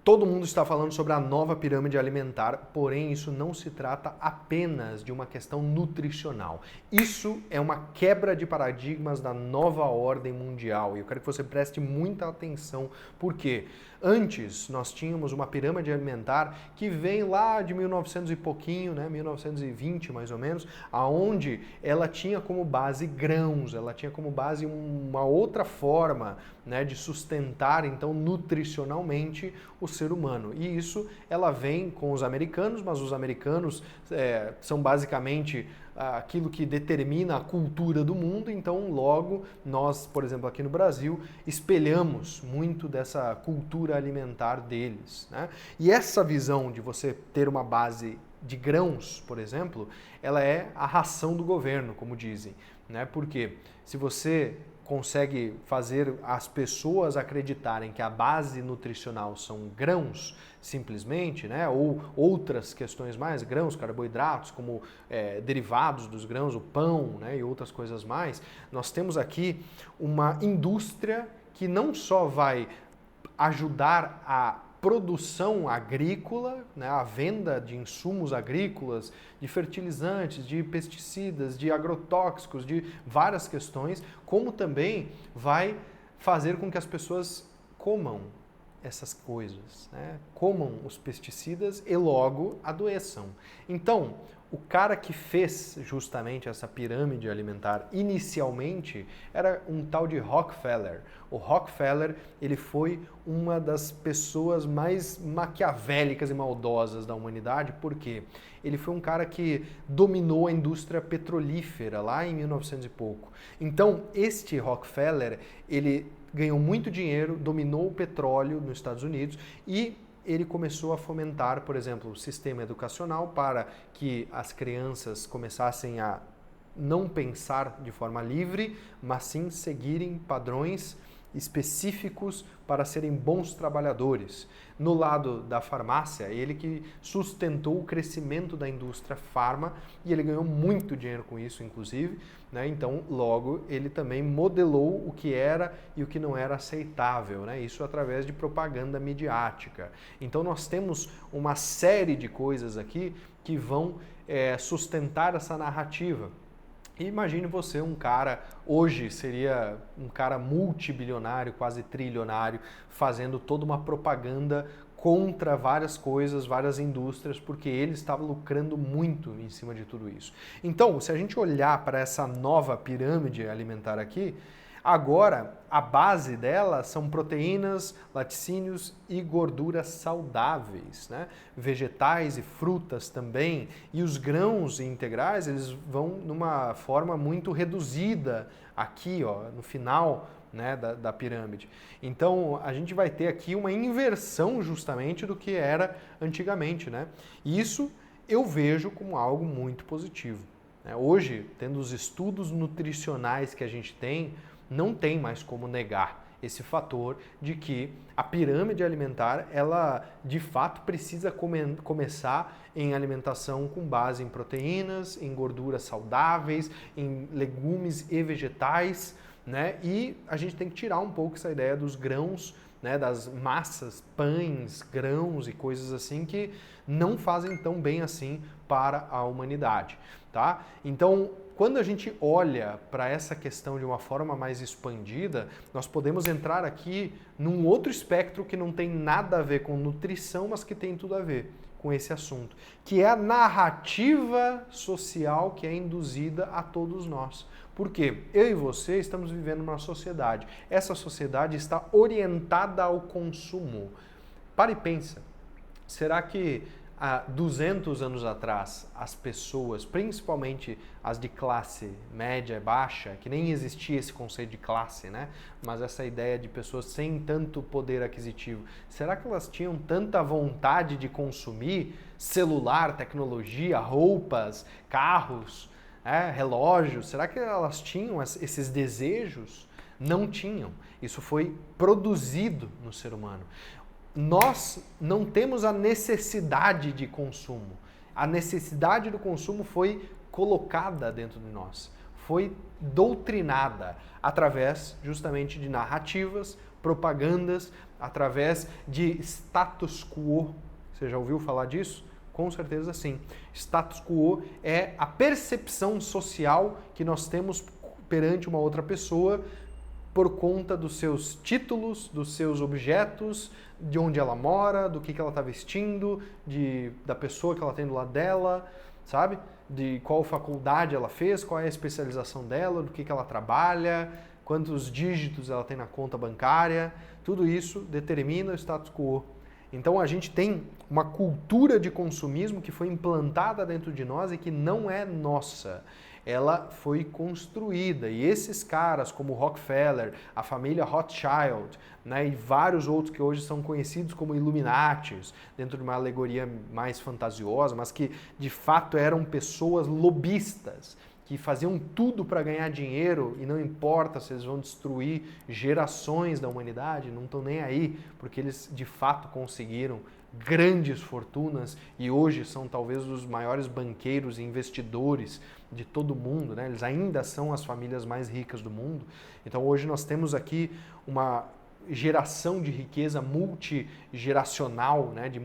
Todo mundo está falando sobre a nova pirâmide alimentar, porém isso não se trata apenas de uma questão nutricional. Isso é uma quebra de paradigmas da nova ordem mundial e eu quero que você preste muita atenção, porque antes nós tínhamos uma pirâmide alimentar que vem lá de 1900 e pouquinho, né, 1920 mais ou menos, aonde ela tinha como base grãos, ela tinha como base uma outra forma, né, de sustentar então nutricionalmente o ser humano. E isso ela vem com os americanos, mas os americanos são basicamente aquilo que determina a cultura do mundo, então logo nós, por exemplo, aqui no Brasil, espelhamos muito dessa cultura alimentar deles, né? E essa visão de você ter uma base de grãos, por exemplo, ela é a ração do governo, como dizem, né? Porque se você consegue fazer as pessoas acreditarem que a base nutricional são grãos, simplesmente, né? Ou outras questões mais, grãos, carboidratos, como derivados dos grãos, o pão, né? E outras coisas mais, nós temos aqui uma indústria que não só vai ajudar a produção agrícola, né, a venda de insumos agrícolas, de fertilizantes, de pesticidas, de agrotóxicos, de várias questões, como também vai fazer com que as pessoas comam essas coisas, né? Comam os pesticidas e logo adoeçam. Então, o cara que fez justamente essa pirâmide alimentar inicialmente era um tal de Rockefeller. O Rockefeller, ele foi uma das pessoas mais maquiavélicas e maldosas da humanidade, porque ele foi um cara que dominou a indústria petrolífera lá em 1900 e pouco. Então, este Rockefeller, ele ganhou muito dinheiro, dominou o petróleo nos Estados Unidos e ele começou a fomentar, por exemplo, o sistema educacional para que as crianças começassem a não pensar de forma livre, mas sim seguirem padrões específicos para serem bons trabalhadores. No lado da farmácia, ele que sustentou o crescimento da indústria farma e ele ganhou muito dinheiro com isso, inclusive, né? Então, logo, ele também modelou o que era e o que não era aceitável, né? Isso através de propaganda midiática. Então, nós temos uma série de coisas aqui que vão sustentar essa narrativa. E imagine você, um cara, hoje seria um cara multibilionário, quase trilionário, fazendo toda uma propaganda contra várias coisas, várias indústrias, porque ele estava lucrando muito em cima de tudo isso. Então, se a gente olhar para essa nova pirâmide alimentar aqui, agora a base dela são proteínas, laticínios e gorduras saudáveis, né? Vegetais e frutas também, e os grãos integrais eles vão numa forma muito reduzida aqui, ó, no final, né, da pirâmide. Então a gente vai ter aqui uma inversão justamente do que era antigamente, né? E isso eu vejo como algo muito positivo. Hoje, tendo os estudos nutricionais que a gente tem, não tem mais como negar esse fator de que a pirâmide alimentar, ela de fato precisa começar em alimentação com base em proteínas, em gorduras saudáveis, em legumes e vegetais, né? E a gente tem que tirar um pouco essa ideia dos grãos, né, das massas, pães, grãos e coisas assim que não fazem tão bem assim para a humanidade, tá? Então, quando a gente olha para essa questão de uma forma mais expandida, nós podemos entrar aqui num outro espectro que não tem nada a ver com nutrição, mas que tem tudo a ver com esse assunto, que é a narrativa social que é induzida a todos nós. Porque eu e você estamos vivendo numa sociedade. Essa sociedade está orientada ao consumo. Para e pensa, será que há 200 anos atrás, as pessoas, principalmente as de classe média e baixa, que nem existia esse conceito de classe, né? Mas essa ideia de pessoas sem tanto poder aquisitivo, será que elas tinham tanta vontade de consumir celular, tecnologia, roupas, carros, relógios? Será que elas tinham esses desejos? Não tinham. Isso foi produzido no ser humano. Nós não temos a necessidade de consumo. A necessidade do consumo foi colocada dentro de nós, foi doutrinada através justamente de narrativas, propagandas, através de status quo. Você já ouviu falar disso? Com certeza sim. Status quo é a percepção social que nós temos perante uma outra pessoa por conta dos seus títulos, dos seus objetos, de onde ela mora, do que ela está vestindo, da pessoa que ela tem do lado dela, sabe? De qual faculdade ela fez, qual é a especialização dela, do que ela trabalha, quantos dígitos ela tem na conta bancária. Tudo isso determina o status quo. Então a gente tem uma cultura de consumismo que foi implantada dentro de nós e que não é nossa. Ela foi construída e esses caras como Rockefeller, a família Rothschild, né, e vários outros que hoje são conhecidos como Illuminatis, dentro de uma alegoria mais fantasiosa, mas que de fato eram pessoas lobistas, que faziam tudo para ganhar dinheiro e não importa se eles vão destruir gerações da humanidade, não estão nem aí, porque eles de fato conseguiram grandes fortunas e hoje são talvez os maiores banqueiros e investidores de todo o mundo, né? Eles ainda são as famílias mais ricas do mundo. Então hoje nós temos aqui uma geração de riqueza multigeracional, né, de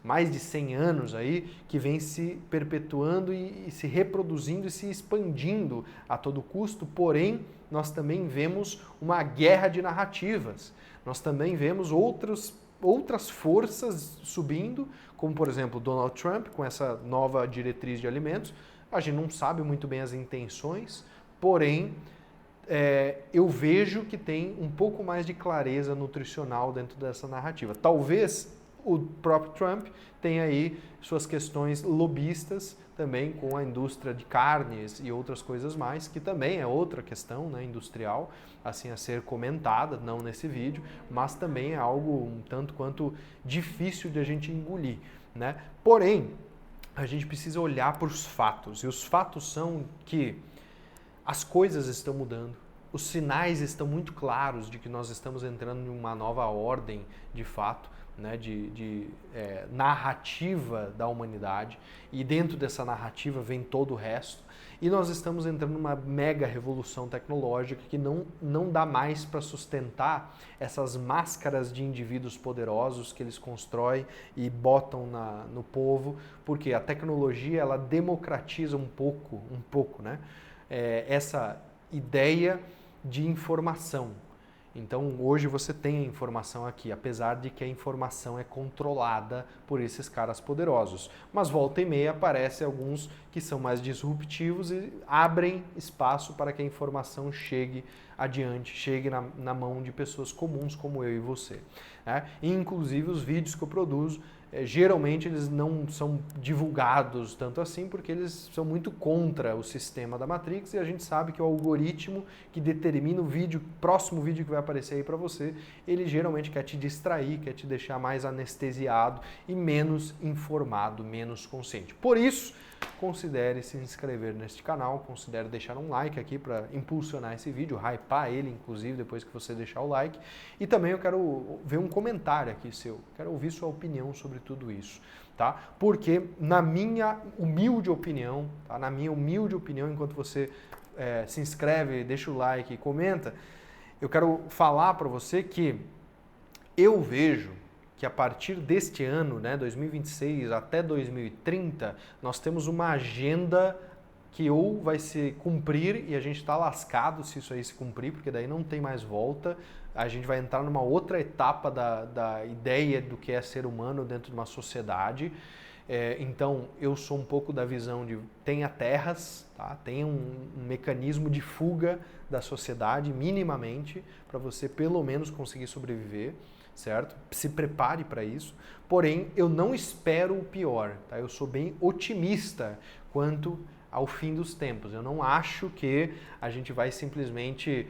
mais de 100 anos aí, que vem se perpetuando e se reproduzindo e se expandindo a todo custo, porém nós também vemos uma guerra de narrativas, nós também vemos outras forças subindo, como por exemplo Donald Trump com essa nova diretriz de alimentos. A gente não sabe muito bem as intenções, porém eu vejo que tem um pouco mais de clareza nutricional dentro dessa narrativa. Talvez o próprio Trump tenha aí suas questões lobistas também com a indústria de carnes e outras coisas mais, que também é outra questão, né, industrial, assim a ser comentada, não nesse vídeo, mas também é algo um tanto quanto difícil de a gente engolir, né? Porém, a gente precisa olhar para os fatos, e os fatos são que as coisas estão mudando, os sinais estão muito claros de que nós estamos entrando em uma nova ordem, de fato, né, de narrativa da humanidade, e dentro dessa narrativa vem todo o resto, e nós estamos entrando numa mega revolução tecnológica que não dá mais para sustentar essas máscaras de indivíduos poderosos que eles constroem e botam no povo, porque a tecnologia ela democratiza um pouco, né? Essa ideia de informação. Então hoje você tem a informação aqui, apesar de que a informação é controlada por esses caras poderosos. Mas volta e meia aparecem alguns que são mais disruptivos e abrem espaço para que a informação chegue adiante, chegue na mão de pessoas comuns como eu e você, né? E, inclusive os vídeos que eu produzo, geralmente eles não são divulgados tanto assim porque eles são muito contra o sistema da Matrix e a gente sabe que o algoritmo que determina o próximo vídeo que vai aparecer aí para você, ele geralmente quer te distrair, quer te deixar mais anestesiado e menos informado, menos consciente. Por isso, considere se inscrever neste canal, considere deixar um like aqui para impulsionar esse vídeo, hypar ele inclusive depois que você deixar o like. E também eu quero ver um comentário aqui seu, quero ouvir sua opinião sobre tudo isso, tá? Porque na minha humilde opinião, tá? Na minha humilde opinião, enquanto você se inscreve, deixa o like e comenta, eu quero falar para você que eu vejo que a partir deste ano, né, 2026 até 2030, nós temos uma agenda que ou vai se cumprir e a gente está lascado se isso aí se cumprir, porque daí não tem mais volta, a gente vai entrar numa outra etapa da ideia do que é ser humano dentro de uma sociedade. Então eu sou um pouco da visão de tenha terras, tá? Tenha um mecanismo de fuga da sociedade minimamente para você pelo menos conseguir sobreviver, certo? Se prepare para isso, porém eu não espero o pior, tá? Eu sou bem otimista quanto ao fim dos tempos. Eu não acho que a gente vai simplesmente,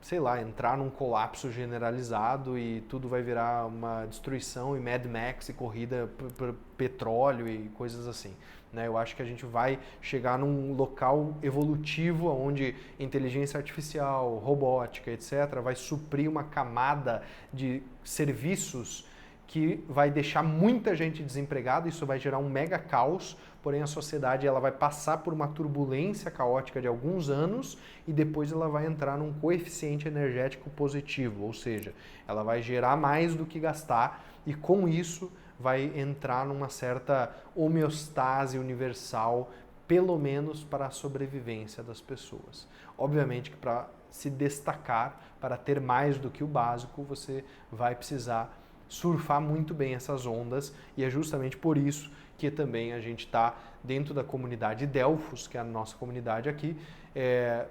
sei lá, entrar num colapso generalizado e tudo vai virar uma destruição e Mad Max e corrida por petróleo e coisas assim, né? Eu acho que a gente vai chegar num local evolutivo onde inteligência artificial, robótica, etc., vai suprir uma camada de serviços que vai deixar muita gente desempregada, isso vai gerar um mega caos, porém a sociedade ela vai passar por uma turbulência caótica de alguns anos e depois ela vai entrar num coeficiente energético positivo, ou seja, ela vai gerar mais do que gastar e com isso vai entrar numa certa homeostase universal, pelo menos para a sobrevivência das pessoas. Obviamente que para se destacar, para ter mais do que o básico, você vai precisar surfar muito bem essas ondas e é justamente por isso que também a gente está dentro da comunidade Delfos, que é a nossa comunidade aqui,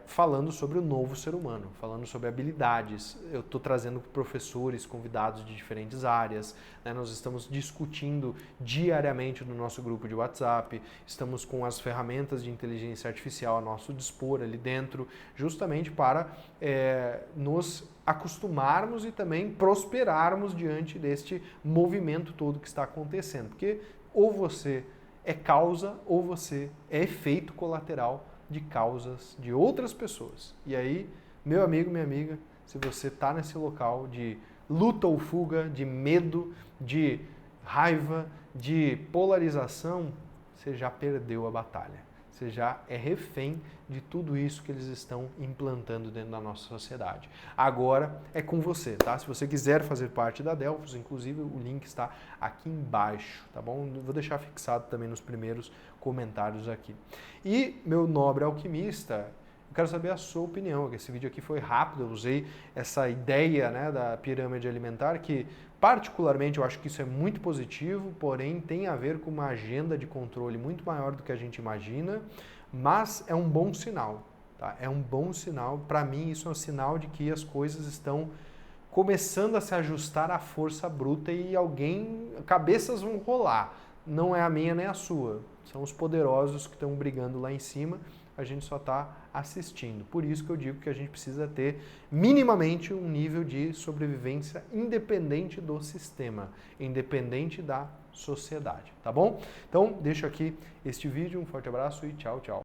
falando sobre o novo ser humano, falando sobre habilidades. Eu estou trazendo professores, convidados de diferentes áreas, né? Nós estamos discutindo diariamente no nosso grupo de WhatsApp, estamos com as ferramentas de inteligência artificial a nosso dispor ali dentro, justamente para nos acostumarmos e também prosperarmos diante deste movimento todo que está acontecendo. Porque ou você é causa ou você é efeito colateral de causas de outras pessoas. E aí, meu amigo, minha amiga, se você está nesse local de luta ou fuga, de medo, de raiva, de polarização, você já perdeu a batalha. Você já é refém de tudo isso que eles estão implantando dentro da nossa sociedade. Agora é com você, tá? Se você quiser fazer parte da Delfos, inclusive o link está aqui embaixo, tá bom? Vou deixar fixado também nos primeiros comentários aqui. E, meu nobre alquimista, eu quero saber a sua opinião. Esse vídeo aqui foi rápido, eu usei essa ideia, né, da pirâmide alimentar, que particularmente eu acho que isso é muito positivo, porém tem a ver com uma agenda de controle muito maior do que a gente imagina, mas é um bom sinal, tá? É um bom sinal. Para mim isso é um sinal de que as coisas estão começando a se ajustar à força bruta e cabeças vão rolar. Não é a minha nem a sua, são os poderosos que estão brigando lá em cima, a gente só está assistindo. Por isso que eu digo que a gente precisa ter minimamente um nível de sobrevivência independente do sistema, independente da sociedade, tá bom? Então, deixo aqui este vídeo, um forte abraço e tchau, tchau.